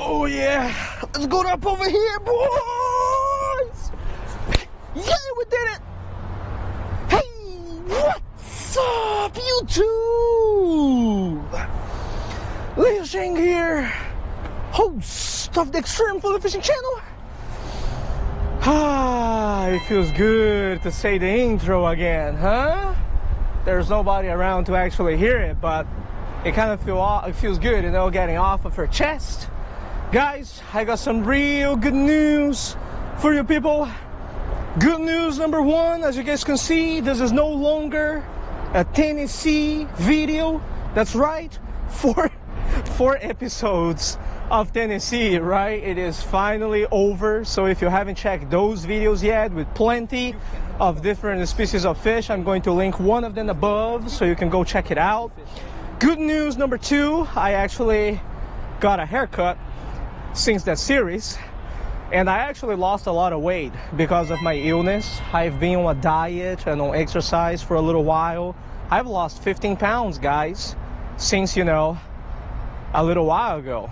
Oh yeah, let's go up over here, boys. Yeah, we did it. Hey, what's up, YouTube? Liu Sheng here, host of the Extreme Fully Fishing channel. It feels good to say the intro again, huh? There's nobody around to actually hear it, but it kind of feels good, you know, getting off of her chest. Guys, I got some real good news for you people. Good news number one, as you guys can see, this is no longer a Tennessee video. That's right, four episodes of Tennessee, right? It is finally over. So if you haven't checked those videos yet, with plenty of different species of fish, I'm going to link one of them above so you can go check it out. Good news number two, I actually got a haircut since that series, and I actually lost a lot of weight because of my illness. I've been on a diet and on exercise for a little while. I've lost 15 pounds, guys, since, you know, a little while ago.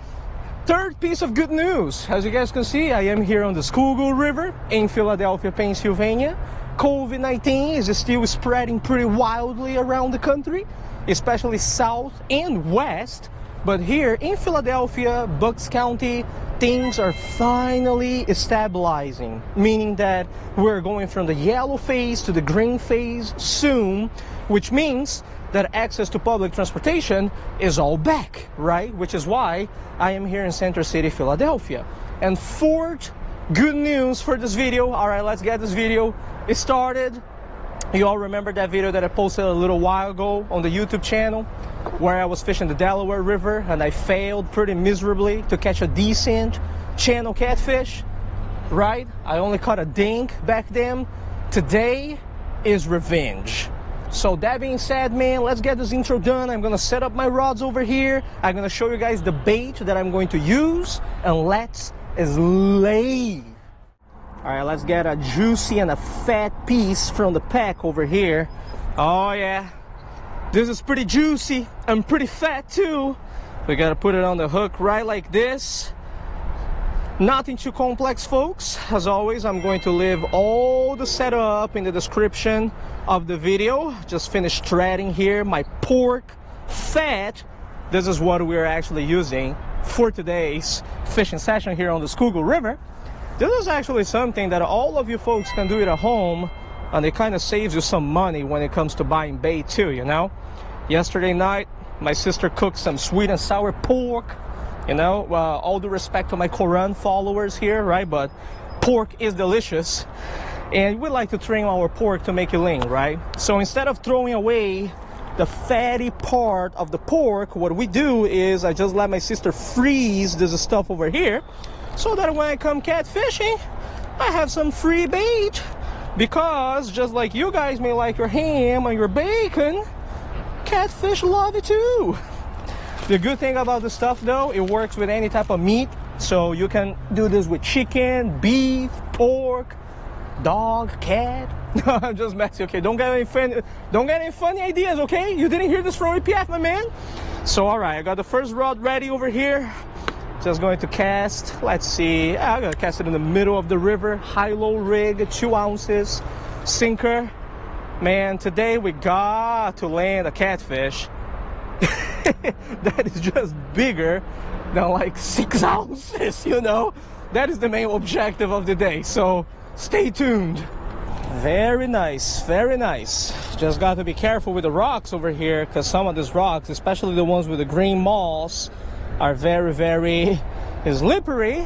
Third piece of good news, as you guys can see, I am here on the Schuylkill River in Philadelphia, Pennsylvania. COVID-19 is still spreading pretty wildly around the country, especially south and west. But here in Philadelphia, Bucks County, things are finally stabilizing, meaning that we're going from the yellow phase to the green phase soon, which means that access to public transportation is all back, right? Which is why I am here in Center City, Philadelphia. And fourth good news for this video. All right, let's get this video started. You all remember that video that I posted a little while ago on the YouTube channel where I was fishing the Delaware River and I failed pretty miserably to catch a decent channel catfish, right? I only caught a dink back then. Today is revenge. So that being said, man, let's get this intro done. I'm gonna set up my rods over here. I'm gonna show you guys the bait that I'm going to use, and let's slay. All right, let's get a juicy and a fat piece from the pack over here. Oh yeah, this is pretty juicy and pretty fat too. We gotta put it on the hook right like this. Nothing too complex, folks. As always, I'm going to leave all the setup in the description of the video. Just finished threading here my pork fat. This is what we're actually using for today's fishing session here on the Schuylkill River. This is actually something that all of you folks can do it at home, and it kind of saves you some money when it comes to buying bait too, you know. Yesterday night, my sister cooked some sweet and sour pork. You know, all due respect to my Quran followers here, right? But pork is delicious, and we like to trim our pork to make it lean, right? So instead of throwing away the fatty part of the pork, what we do is I just let my sister freeze this stuff over here, so that when I come catfishing, I have some free bait. Because just like you guys may like your ham and your bacon, catfish love it too. The good thing about this stuff though, it works with any type of meat. So you can do this with chicken, beef, pork, dog, cat. No, I'm just messing, okay? Don't get any funny ideas, okay? You didn't hear this from EPF, my man. So all right, I got the first rod ready over here. Just going to cast, let's see, I'm gonna cast it in the middle of the river, high-low rig, 2 ounces, sinker. Man, today we got to land a catfish that is just bigger than like 6 ounces, you know. That is the main objective of the day, so stay tuned. Very nice, very nice. Just got to be careful with the rocks over here, because some of these rocks, especially the ones with the green moss, are very, very slippery.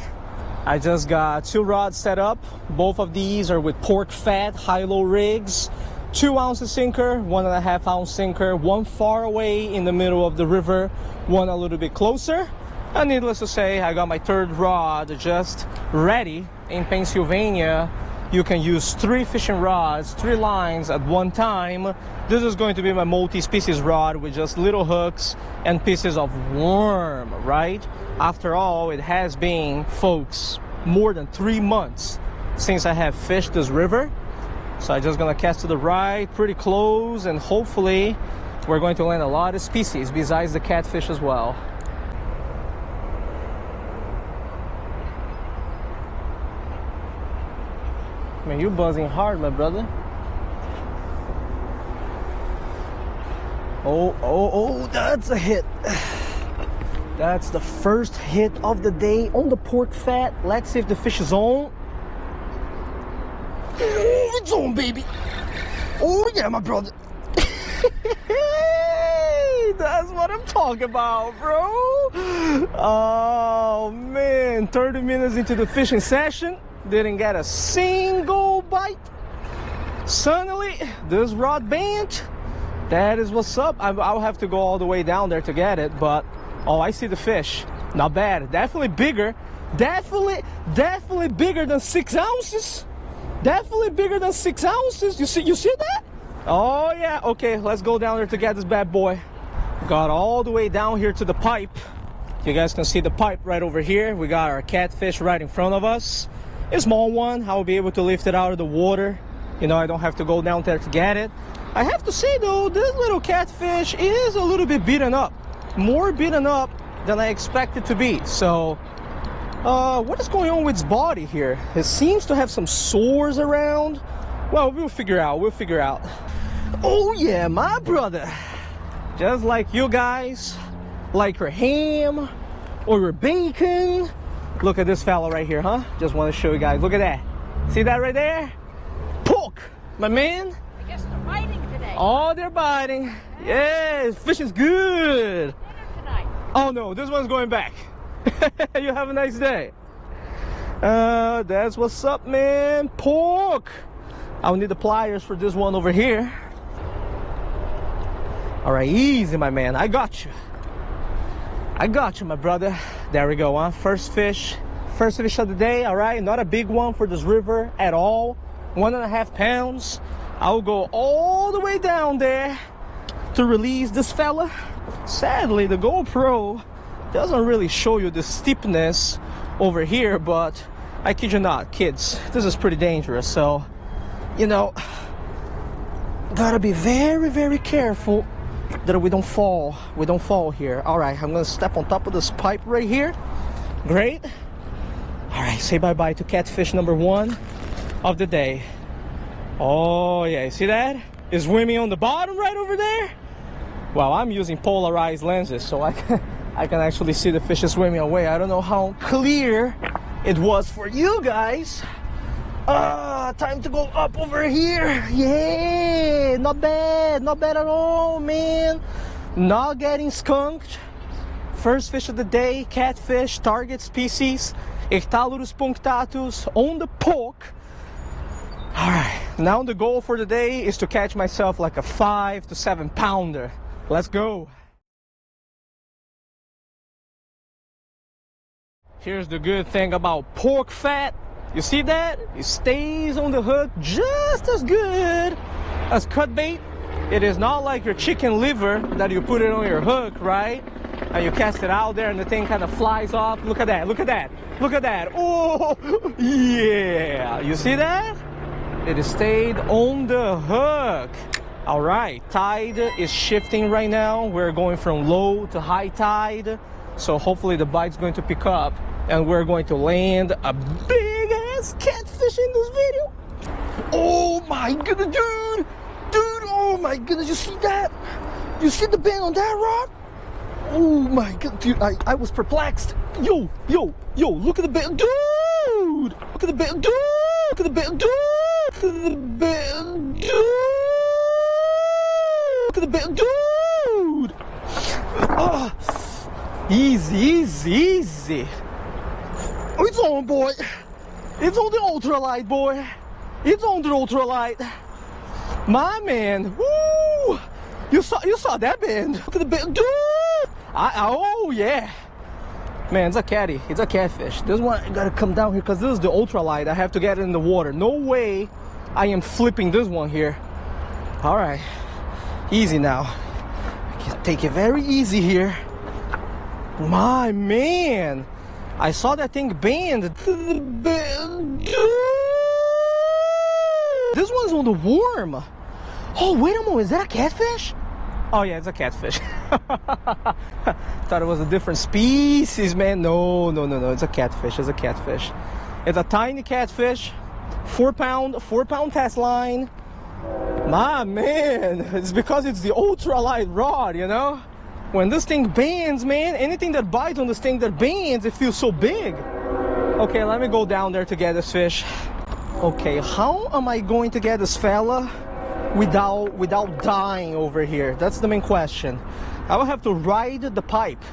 I just got 2 rods set up. Both of these are with pork fat, high-low rigs. 2 ounces sinker, 1.5 ounce sinker, one far away in the middle of the river, one a little bit closer. And needless to say, I got my third rod just ready. In Pennsylvania, you can use 3 fishing rods, 3 lines at one time. This is going to be my multi-species rod with just little hooks and pieces of worm, right? After all, it has been, folks, more than 3 months since I have fished this river. So I'm just gonna cast to the right, pretty close, and hopefully we're going to land a lot of species besides the catfish as well. Man, you buzzing hard, my brother. Oh, that's a hit. That's the first hit of the day on the pork fat. Let's see if the fish is on. Oh, it's on, baby. Oh, yeah, my brother. That's what I'm talking about, bro. Oh, man. 30 minutes into the fishing session. Didn't get a single bite. Suddenly, this rod bent. That is what's up. I'll have to go all the way down there to get it, but oh, I see the fish. Not bad. Definitely bigger. Definitely bigger than 6 ounces. Definitely bigger than 6 ounces. You see that? Oh yeah. Okay, let's go down there to get this bad boy. Got all the way down here to the pipe. You guys can see the pipe right over here. We got our catfish right in front of us. A small one. I'll be able to lift it out of the water. You know, I don't have to go down there to get it. I have to say though, this little catfish is a little bit beaten up. More beaten up than I expected to be. So, what is going on with its body here? It seems to have some sores around. Well, we'll figure out. Oh yeah, my brother. Just like you guys, like your ham or your bacon. Look at this fella right here, huh? Just want to show you guys. Look at that. See that right there? Pork, my man. I guess they're biting today. Oh, they're biting. Yes, fishing's good. Tonight. Oh no, this one's going back. You have a nice day. That's what's up, man. Pork. I'll need the pliers for this one over here. All right, easy, my man. I got you, my brother. There we go, huh? First fish of the day. All right, not a big one for this river at all. 1.5 pounds. I'll go all the way down there to release this fella. Sadly, the GoPro doesn't really show you the steepness over here, but I kid you not, kids, this is pretty dangerous. So, you know, gotta be very, very careful that we don't fall. We don't fall here. All right, I'm gonna step on top of this pipe right here. Great. All right, say bye-bye to catfish number 1 of the day. Oh yeah, you see that? It's swimming on the bottom right over there. Well, I'm using polarized lenses, so I can actually see the fish swimming away. I don't know how clear it was for you guys. Time to go up over here. Yeah, not bad at all, man. Not getting skunked. First fish of the day, catfish, target species, Ectalurus punctatus on the pork. All right, now the goal for the day is to catch myself like a 5 to 7 pounder. Let's go. Here's the good thing about pork fat. You see that? It stays on the hook just as good as cut bait. It is not like your chicken liver that you put it on your hook, right? And you cast it out there and the thing kind of flies off. Look at that, look at that, look at that. Oh, yeah. You see that? It stayed on the hook. All right, tide is shifting right now. We're going from low to high tide. So hopefully the bite's going to pick up and we're going to land a big ass catfish in this video. Oh my goodness, dude, oh my goodness, you see that? You see the bend on that rod? Oh my god, dude, I was perplexed. Yo, look at the bend, dude. Look at the bend, dude. Look at the bend, dude. Look at the bend, dude. Look at the bend, dude. Oh, easy. Oh, it's on, boy. It's on the ultralight, boy. It's on the ultralight. My man, woo! You saw that bend. Look at the bend, dude. Oh yeah, man, it's a catty. It's a catfish. This one I gotta come down here because this is the ultralight. I have to get it in the water. No way I am flipping this one here. All right, easy now. I can take it very easy here. My man, I saw that thing bend. This one's on the worm. Oh, wait a moment, is that a catfish? Oh yeah, it's a catfish. Thought it was a different species, man. No, it's a catfish. It's a catfish. It's a tiny catfish. 4 pound test line. My man, it's because it's the ultralight rod, you know? When this thing bends, man, anything that bites on this thing that bends, it feels so big. Okay, let me go down there to get this fish. Okay, how am I going to get this fella without dying over here? That's the main question. I will have to ride the pipe.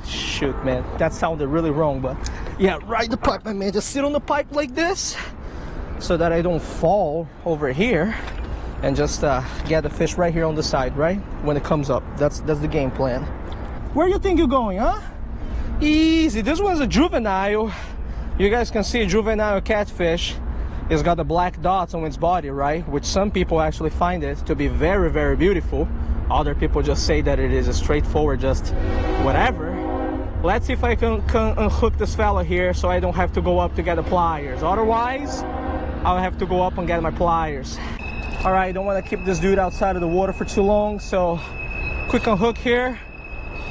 Shoot, man, that sounded really wrong, but yeah, ride the pipe, my man. Just sit on the pipe like this so that I don't fall over here, and just get the fish right here on the side, right when it comes up. That's the game plan. Where you think you're going, huh? Easy. This one's a juvenile. You guys can see a juvenile catfish. It's got the black dots on its body, right? Which some people actually find it to be very, very beautiful. Other people just say that it is a straightforward, just whatever. Let's see if I can unhook this fella here so I don't have to go up to get the pliers. Otherwise, I'll have to go up and get my pliers. All right, I don't want to keep this dude outside of the water for too long, so quick unhook here.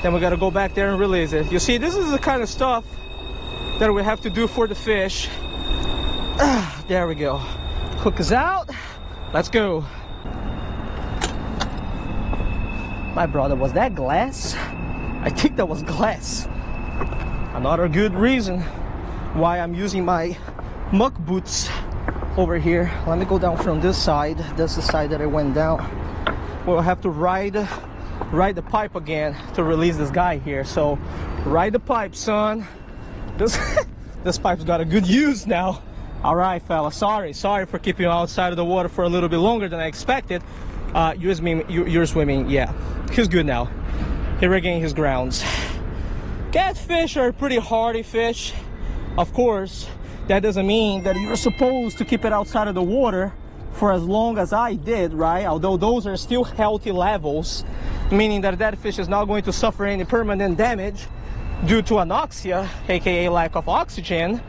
Then we got to go back there and release it. You see, this is the kind of stuff that we have to do for the fish. There we go. Hook is out. Let's go. My brother, was that glass? I think that was glass. Another good reason why I'm using my muck boots over here. Let me go down from this side. That's the side that I went down. We'll have to ride the pipe again to release this guy here. So ride the pipe, son. This pipe's got a good use now. All right, fella. Sorry for keeping you outside of the water for a little bit longer than I expected. You're swimming. Yeah, he's good now. He regained his grounds. Catfish are pretty hardy fish. Of course, that doesn't mean that you're supposed to keep it outside of the water for as long as I did, right? Although those are still healthy levels, meaning that fish is not going to suffer any permanent damage due to anoxia, aka lack of oxygen.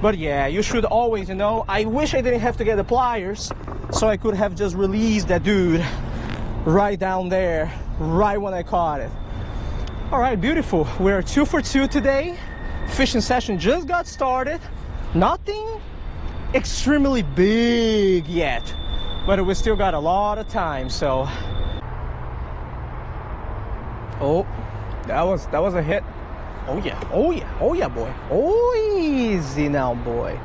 But yeah, you should always, you know, I wish I didn't have to get the pliers, so I could have just released that dude right down there, right when I caught it. All right, beautiful. We're 2 for 2 today. Fishing session just got started. Nothing extremely big yet, but we still got a lot of time, so. Oh, that was a hit. Oh yeah, oh yeah, oh yeah, boy. Oh, easy now, boy.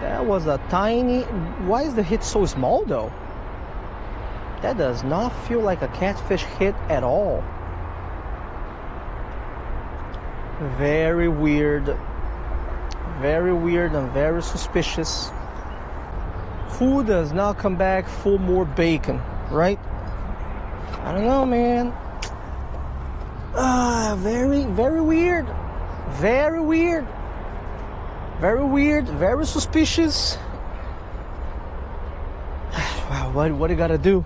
That was a tiny. Why is the hit so small though? That does not feel like a catfish hit at all. Very weird and very suspicious. Who does not come back for more bacon, right? I don't know, man. Very weird. Very weird. Very suspicious. Wow, what do you gotta do?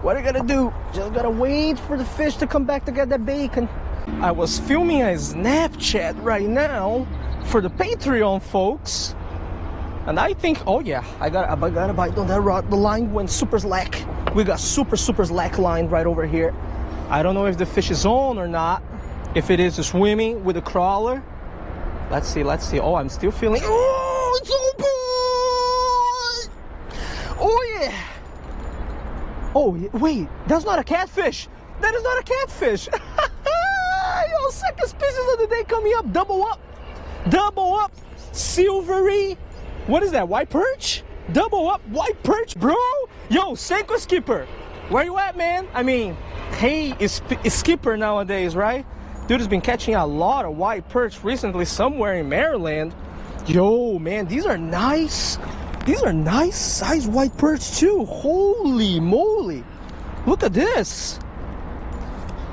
What do you gotta do? Just gotta wait for the fish to come back to get that bacon. I was filming a Snapchat right now for the Patreon folks, and I think, oh yeah, I got a bite on that rod. The line went super slack. We got super slack line right over here. I don't know if the fish is on or not, if it is swimming with a crawler. Let's see. Oh, I'm still feeling. Oh, it's on board! Oh yeah. Oh wait, that's not a catfish. That is not a catfish. Yo, second species of the day coming up. Double up, silvery. What is that? White perch? Double up, white perch, bro. Yo, Senko skipper, where you at, man? I mean, hey, is skipper nowadays, right? Dude has been catching a lot of white perch recently somewhere in Maryland. Yo, man, these are nice. These are nice size white perch too. Holy moly! Look at this.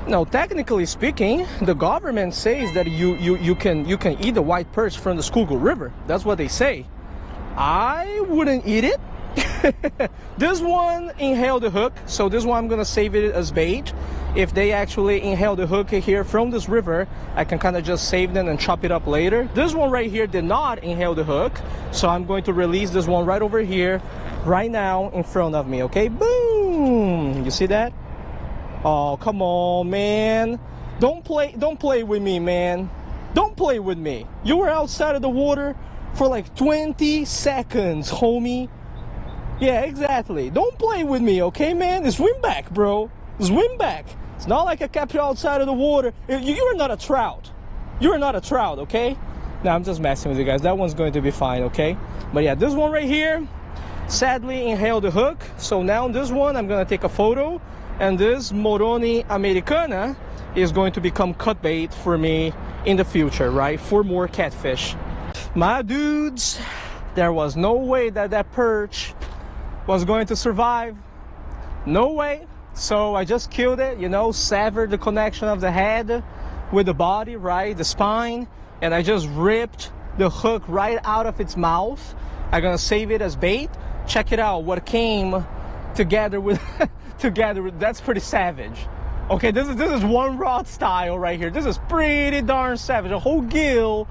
Now, technically speaking, the government says that you can eat the white perch from the Schuylkill River. That's what they say. I wouldn't eat it. This one inhaled the hook, so this one I'm gonna save it as bait. If they actually inhale the hook here from this river, I can kind of just save them and chop it up later. This one right here did not inhale the hook, so I'm going to release this one right over here, right now in front of me. Okay, boom! You see that? Oh, come on, man. Don't play with me, man. Don't play with me. You were outside of the water for like 20 seconds, homie. Yeah, exactly. Don't play with me, okay, man? Swim back, bro. Swim back. It's not like I kept you outside of the water. You are not a trout. You are not a trout, okay? No, I'm just messing with you guys. That one's going to be fine, okay? But yeah, this one right here, sadly inhaled the hook. So now this one, I'm gonna take a photo, and this Moroni Americana is going to become cut bait for me in the future, right? For more catfish. My dudes, there was no way that that perch was going to survive. No way. So I just killed it, you know, severed the connection of the head with the body, right? The spine. And I just ripped the hook right out of its mouth. I'm gonna save it as bait. Check it out, what came together with that's pretty savage. Okay, this is one rod style right here. This is pretty darn savage. A whole gill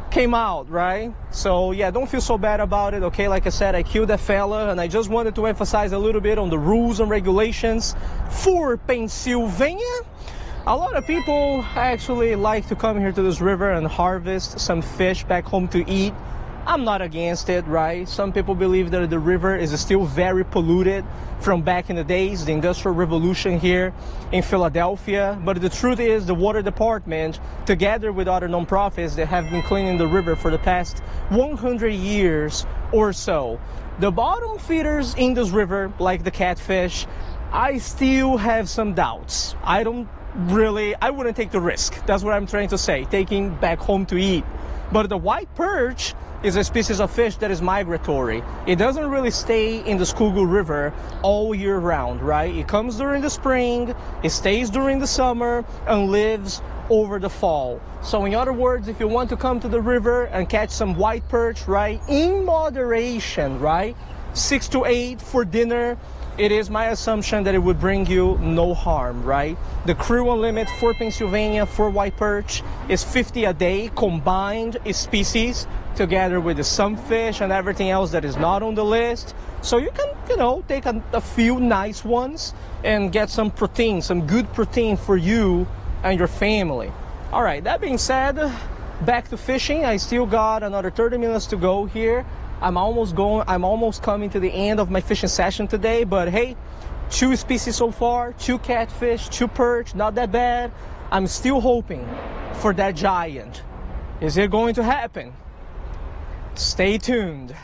came out, right? So yeah, don't feel so bad about it, okay? Like I said, I killed that fella, and I just wanted to emphasize a little bit on the rules and regulations for Pennsylvania. A lot of people actually like to come here to this river and harvest some fish back home to eat. I'm not against it, right? Some people believe that the river is still very polluted from back in the days, the Industrial Revolution here in Philadelphia. But the truth is, the water department, together with other nonprofits, they have been cleaning the river for the past 100 years or so. The bottom feeders in this river, like the catfish, I still have some doubts. I wouldn't take the risk. That's what I'm trying to say, taking back home to eat. But the white perch is a species of fish that is migratory. It doesn't really stay in the Schuylkill River all year round, right? It comes during the spring, it stays during the summer, and lives over the fall. So in other words, if you want to come to the river and catch some white perch, right, in moderation, right, 6 to 8 for dinner, it is my assumption that it would bring you no harm, right? The cruel limit for Pennsylvania for white perch is 50 a day combined species, together with the sunfish and everything else that is not on the list. So you can, you know, take a few nice ones and get some protein, some good protein for you and your family. All right, that being said, back to fishing. I still got another 30 minutes to go here. I'm almost coming to the end of my fishing session today, but hey, 2 species so far, 2 catfish, 2 perch, not that bad. I'm still hoping for that giant. Is it going to happen? Stay tuned.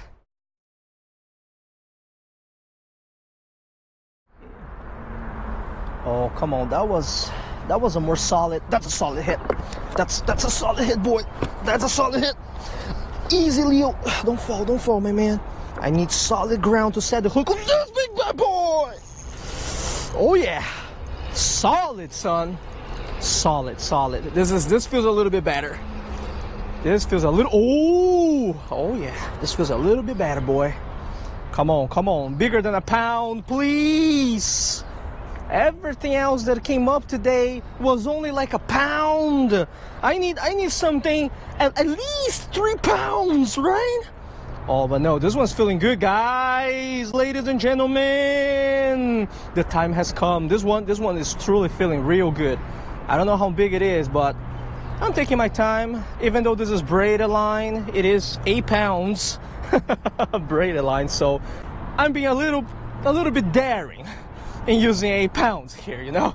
Oh, come on, that was a more solid, that's a solid hit. That's a solid hit, boy. That's a solid hit. Easy, Leo. Don't fall, my man. I need solid ground to set the hook on this big bad boy. Oh yeah, solid, son. Solid. This feels a little bit better. This feels a little. Oh yeah. This feels a little bit better, boy. Come on. Bigger than a pound, please. Everything else that came up today was only like a pound. I need something at least 3 pounds, right? Oh, but no, this one's feeling good, guys, ladies and gentlemen. The time has come. This one is truly feeling real good. I don't know how big it is, but I'm taking my time. Even though this is braided line, it is 8 pounds braided line. So I'm being a little bit daring in using 8 pounds here, you know.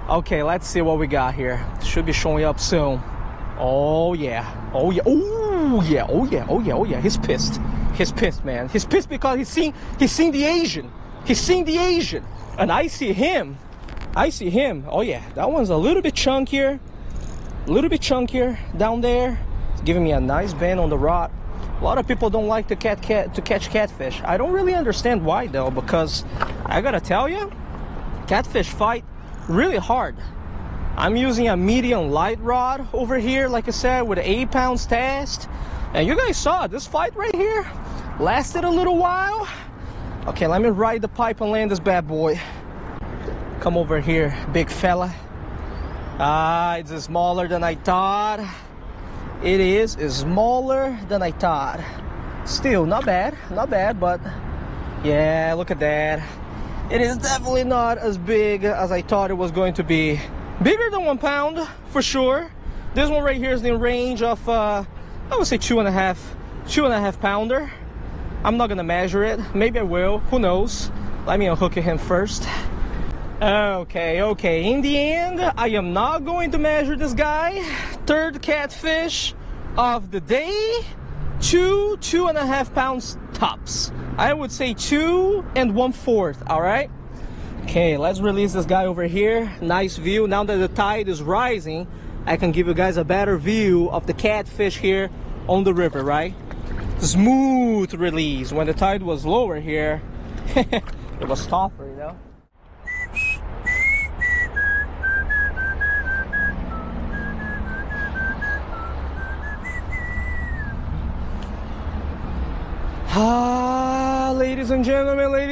Okay, let's see what we got here. Should be showing up soon. Oh yeah. He's pissed, man. He's pissed because he's seen the Asian, and I see him. Oh yeah, that one's a little bit chunkier down there. It's giving me a nice bend on the rod. A lot of people don't like to catch catfish. I don't really understand why though, because I gotta tell you, catfish fight really hard. I'm using a medium light rod over here, like I said, with an 8 pounds test. And you guys saw this fight right here lasted a little while. Okay, let me ride the pipe and land this bad boy. Come over here, big fella. It's smaller than I thought. It is smaller than I thought. Still not bad, but yeah, look at that. It is definitely not as big as I thought it was going to be. Bigger than 1 pound for sure. This one right here is in the range of I would say 2.5 2.5 pounder. I'm not gonna measure it. Maybe I will, who knows. Let me unhook him first. Okay, in the end, I am not going to measure this guy. Third catfish of the day. 2.5 pounds tops. I would say 2 1/4, all right? Okay, let's release this guy over here. Nice view. Now that the tide is rising, I can give you guys a better view of the catfish here on the river, right? Smooth release. When the tide was lower here, it was tougher, you know? Ladies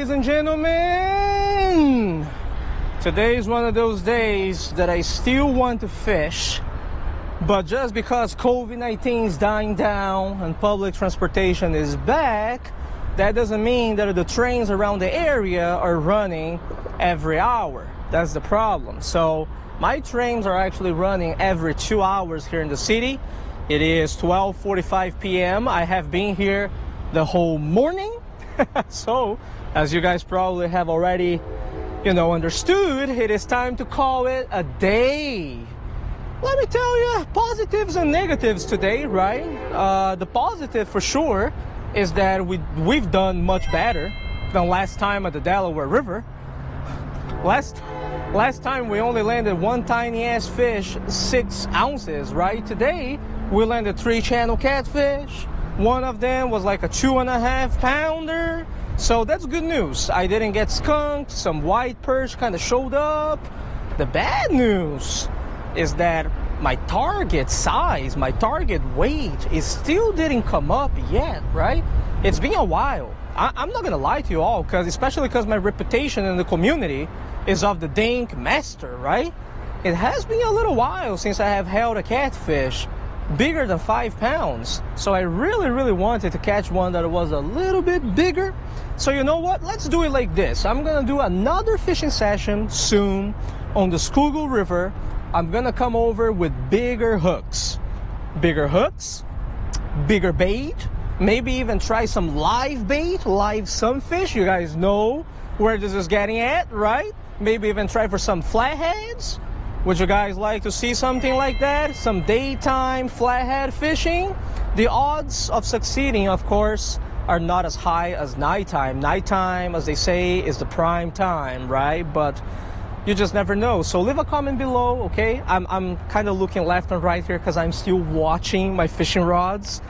and gentlemen, today is one of those days that I still want to fish, but just because COVID-19 is dying down and public transportation is back, that doesn't mean that the trains around the area are running every hour. That's the problem. So my trains are actually running every 2 hours here in the city. It is 12:45 p.m. I have been here the whole morning. So as you guys probably have already, understood, it is time to call it a day. Let me tell you, positives and negatives today, right? The positive for sure is that we've done much better than last time at the Delaware River. Last time we only landed one tiny ass fish, 6 ounces, right? Today we landed 3 channel catfish. One of them was like a 2.5 pounder. So that's good news. I didn't get skunked. Some white perch kind of showed up. The bad news is that my target size, my target weight still didn't come up yet, right? It's been a while. I'm not gonna lie to you all, especially because my reputation in the community is of the dank master, right? It has been a little while since I have held a catfish bigger than 5 pounds. So I really wanted to catch one that was a little bit bigger. So you know what? Let's do it like this. I'm gonna do another fishing session soon on the Schuylkill River. I'm gonna come over with bigger hooks, bigger bait, maybe even try some live bait, live sunfish. You guys know where this is getting at, right? Maybe even try for some flatheads. Would you guys like to see something like that? Some daytime flathead fishing? The odds of succeeding, of course, are not as high as nighttime. Nighttime, as they say, is the prime time, right? But you just never know. So leave a comment below, okay? I'm kind of looking left and right here because I'm still watching my fishing rods.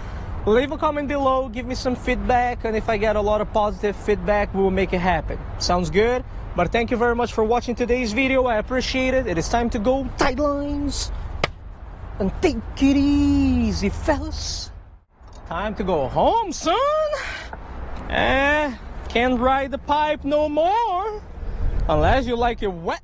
Leave a comment below, give me some feedback, and if I get a lot of positive feedback, we will make it happen. Sounds good? But thank you very much for watching today's video. I appreciate it. It is time to go tight lines and take it easy, fellas. Time to go home, son. Can't ride the pipe no more unless you like it wet.